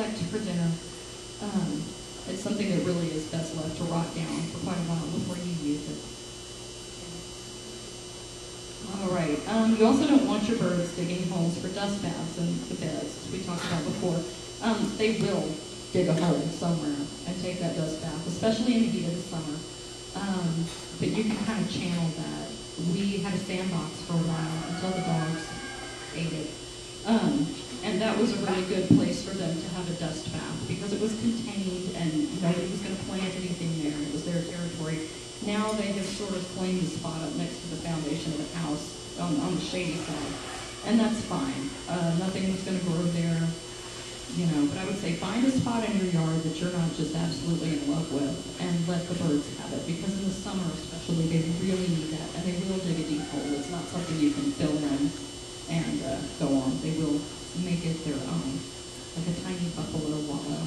select for dinner. It's something that really is best left to rot down for quite a while before you use it. All right. You also don't want your birds digging holes for dust baths in the beds, as we talked about before. They will dig a hole somewhere and take that dust bath, especially in the heat of the summer. But you can kind of channel that. We had a sandbox for a while until the dogs ate it. And that was a really good place for them to have a dust bath because it was contained and nobody was going to plant anything there. It was their territory. Now they have sort of claimed the spot up next to the foundation of the house on the shady side. And that's fine. Nothing was going to grow there, but I would say find a spot in your yard that you're not just absolutely in love with and let the birds have it because in the summer especially they really need that and they will dig a deep hole. It's not something you can fill in and go on. They will make it their own, like a tiny buffalo wallow.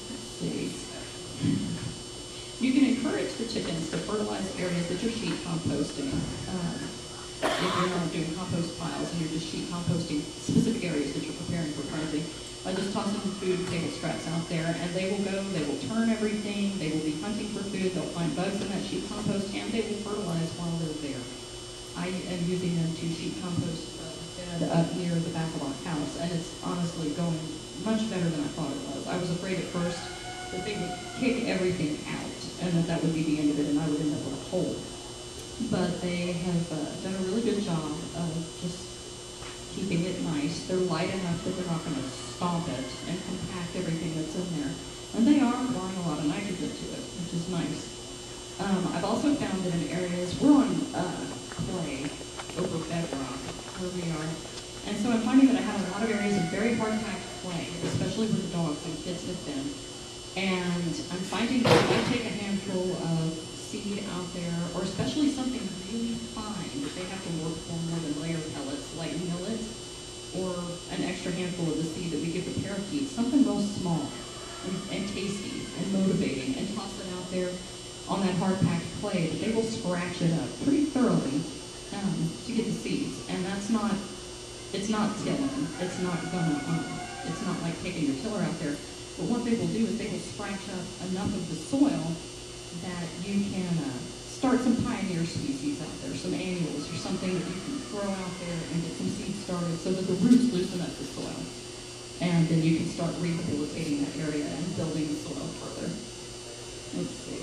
Let's see. You can encourage the chickens to fertilize areas that you're sheet composting. If you're not doing compost piles and you're just sheet composting specific areas that you're preparing for planting, by just tossing food and table scraps out there, and they will turn everything, they will be hunting for food, they'll find bugs in that sheet compost, and they will fertilize while they're there. I am using them to sheet compost bed up near the back of our house, and it's honestly going much better than I thought it was. I was afraid at first that they would kick everything out, and that would be the end of it, and I would end up with a hole. But they have done a really good job of just keeping it nice. They're light enough that they're not going to stomp it and compact everything that's in there. And they are pouring a lot of nitrogen to it, which is nice. I've also found that in areas, we're on clay over bedrock where we are. And so I'm finding that I have a lot of areas of very hard-packed clay, especially where the dogs and kids have been. And I'm finding that if I take a handful of seed out there, or especially something really fine that they have to work for more than layer pellets, like millet, or an extra handful of the seed that we give the parakeets, something real small and tasty and motivating, and toss it out there on that hard-packed clay, but they will scratch it up pretty thoroughly to get the seeds. And it's not tilling. It's not like taking your tiller out there. But what they will do is they will scratch up enough of the soil that you can start some pioneer species out there, some annuals or something that you can throw out there and get some seeds started so that the roots loosen up the soil. And then you can start rehabilitating that area and building the soil further. Let's see.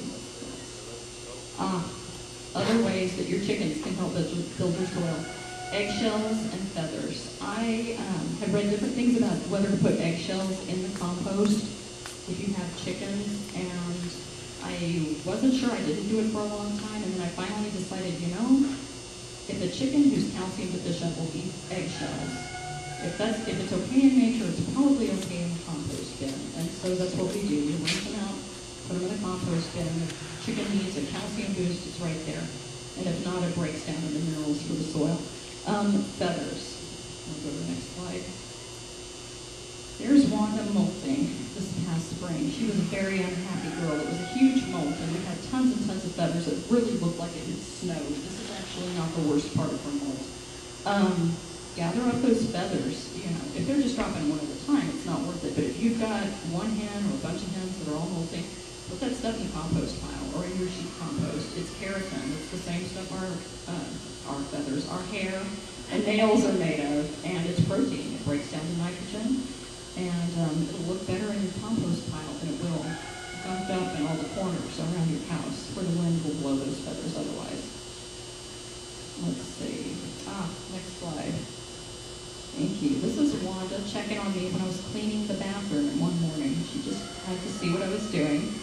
Other ways that your chickens can help build your soil. Eggshells and feathers. I have read different things about whether to put eggshells in the compost if you have chickens, and I wasn't sure. I didn't do it for a long time, and then I finally decided, if a chicken who's calcium deficient will eat eggshells, if it's okay in nature, it's probably okay in the compost bin. And so that's what we do. We rinse them out, put them in the compost bin. If chicken needs a calcium boost, it's right there. And if not, it breaks down into minerals for the soil. Feathers. We'll go to the next slide. There's Wanda molting this past spring. She was a very unhappy girl. It was a huge molt, and we had tons and tons of feathers that really looked like it had snowed. This is actually not the worst part of her molt. Gather up those feathers. If they're just dropping one at a time, it's not worth it. But if you've got one hen or a bunch of hens that are all molting, put that stuff in the compost pile or in your sheet compost. It's keratin. It's the same stuff our feathers, our hair, and nails are made of, and it's protein. It breaks down to nitrogen, and it'll look better in your compost pile than it will gunked up in all the corners around your house where the wind will blow those feathers otherwise. Let's see. Next slide. Thank you. This is Wanda checking on me when I was cleaning the bathroom one morning. She just had to see what I was doing.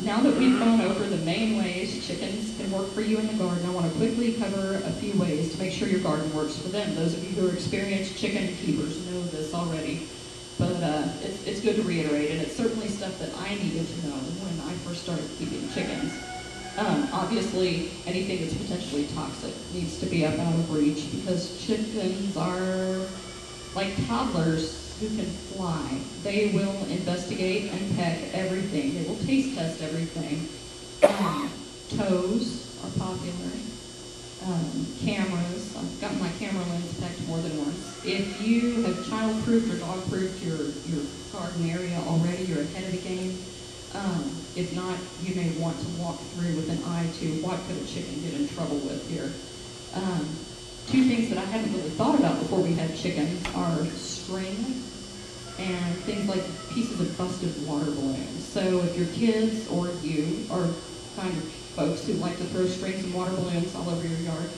Now that we've gone over the main ways chickens can work for you in the garden, I want to quickly cover a few ways to make sure your garden works for them. Those of you who are experienced chicken keepers know this already, but it's good to reiterate, and it's certainly stuff that I needed to know when I first started keeping chickens. Obviously, anything that's potentially toxic needs to be up out of reach because chickens are like toddlers who can fly. They will investigate and peck everything. They will taste test everything. Toes are popular. cameras. I've gotten my camera lens pecked more than once. If you have child-proofed or dog-proofed your garden area already, you're ahead of the game. If not, you may want to walk through with an eye to what could a chicken get in trouble with here. Two things that I hadn't really thought about before we had chickens are string and things like pieces of busted water balloons. So if your kids or you are kind of folks who like to throw strings and water balloons all over your yard,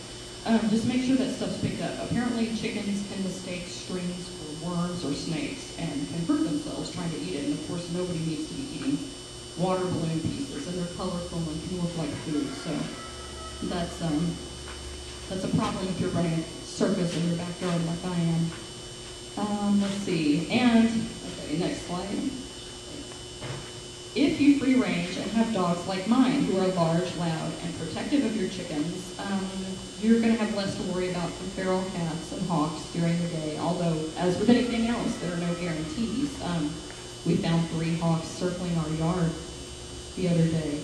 just make sure that stuff's picked up. Apparently chickens can mistake strings for worms or snakes and can hurt themselves trying to eat it. And of course nobody needs to be eating water balloon pieces, and they're colorful and can look like food. So that's a problem if you're running a circus in your backyard like I am. Let's see, and, okay, next slide. If you free range and have dogs like mine who are large, loud, and protective of your chickens, you're going to have less to worry about from feral cats and hawks during the day, although, as with anything else, there are no guarantees. We found 3 hawks circling our yard the other day,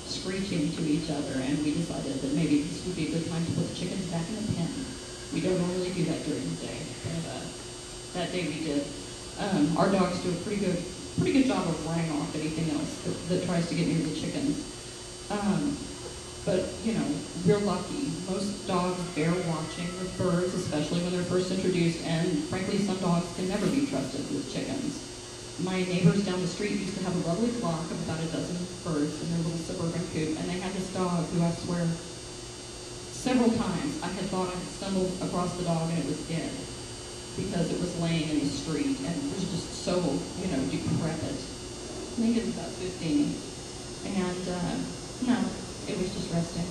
screeching to each other, and we decided that maybe this would be a good time to put the chickens back in the pen. We don't normally do that during the day, but that day we did. Our dogs do a pretty good job of running off anything else that tries to get near the chickens. But, you know, we're lucky. Most dogs bear watching with birds, especially when they're first introduced, and frankly, some dogs can never be trusted with chickens. My neighbors down the street used to have a lovely flock of about a dozen birds in their little suburban coop, and they had this dog who, I swear, several times I had thought I had stumbled across the dog and it was dead because it was laying in the street and it was just so, you know, decrepit. I think it was about 15. And no, it was just resting.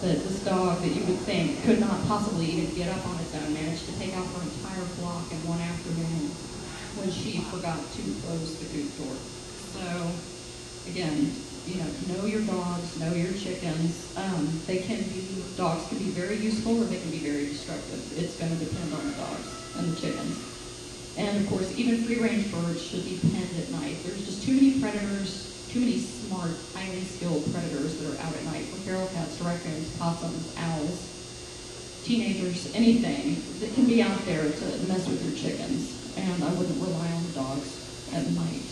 That this dog that you would think could not possibly even get up on its own managed to take out her entire flock in one afternoon when she forgot to close the coop door. So, again, you know your dogs, know your chickens. Dogs can be very useful or they can be very destructive. It's going to depend on the dogs and the chickens. And of course, even free-range birds should be penned at night. There's just too many predators, too many smart, highly skilled predators that are out at night, from feral cats, raccoons, possums, owls, teenagers, anything that can be out there to mess with your chickens. And I wouldn't rely on the dogs at night.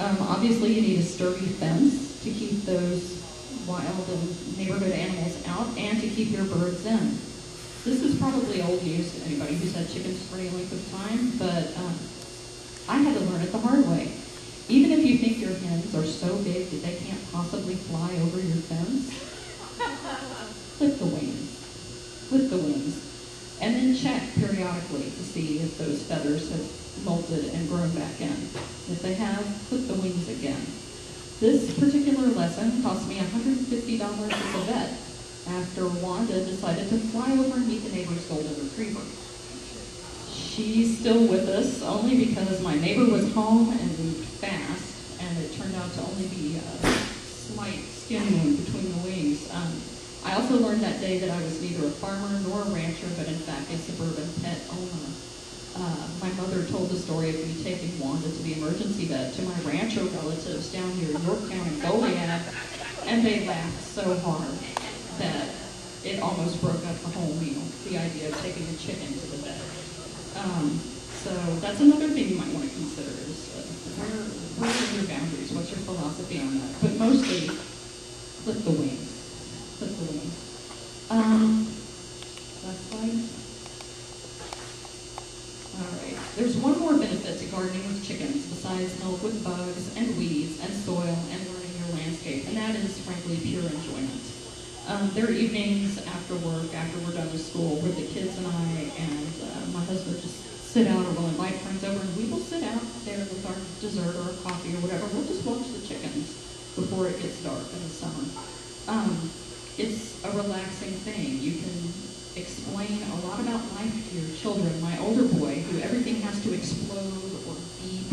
Obviously, you need a sturdy fence to keep those wild and neighborhood animals out and to keep your birds in. This is probably old news to anybody who's had chickens for any length of time, but I had to learn it the hard way. Even if you think your hens are so big that they can't possibly fly over your fence, clip the wings. Clip the wings. And then check periodically to see if those feathers have molted and grown back in. If they have, clip the wings again. This particular lesson cost me $150 at the vet after Wanda decided to fly over and meet the neighbor's golden retriever. She's still with us only because my neighbor was home and moved fast, and it turned out to only be a slight skin wound between the wings. I also learned that day that I was neither a farmer nor a rancher, but in fact a suburban pet owner. My mother told the story of me taking Wanda to the emergency vet to my rancho relatives down near Yorktown and Goliad, and they laughed so hard that it almost broke up the whole meal, the idea of taking a chicken to the vet. So that's another thing you might want to consider is where are your boundaries? What's your philosophy on that? But mostly, clip the wings. Clip the wings. Last slide. All right. There's one more benefit to gardening with chickens besides help with bugs and weeds and soil and learning your landscape, and that is, frankly, pure enjoyment. There are evenings after work, after we're done with school, where the kids and I and my husband just sit out, or we'll invite friends over, and we will sit out there with our dessert or coffee or whatever. We'll just watch the chickens before it gets dark in the summer. It's a relaxing thing. You can explain a lot about life to your children. My older boy, who everything has to explode or beep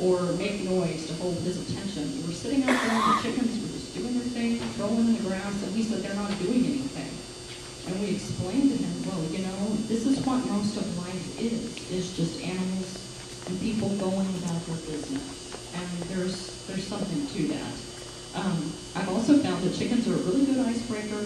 or make noise to hold his attention. We were sitting out there and the chickens were just doing their thing, rolling in the grass, and he said they're not doing anything. And we explained to him, well, you know, this is what most of life is just animals and people going about their business. And there's something to that. I've also found that chickens are a really good icebreaker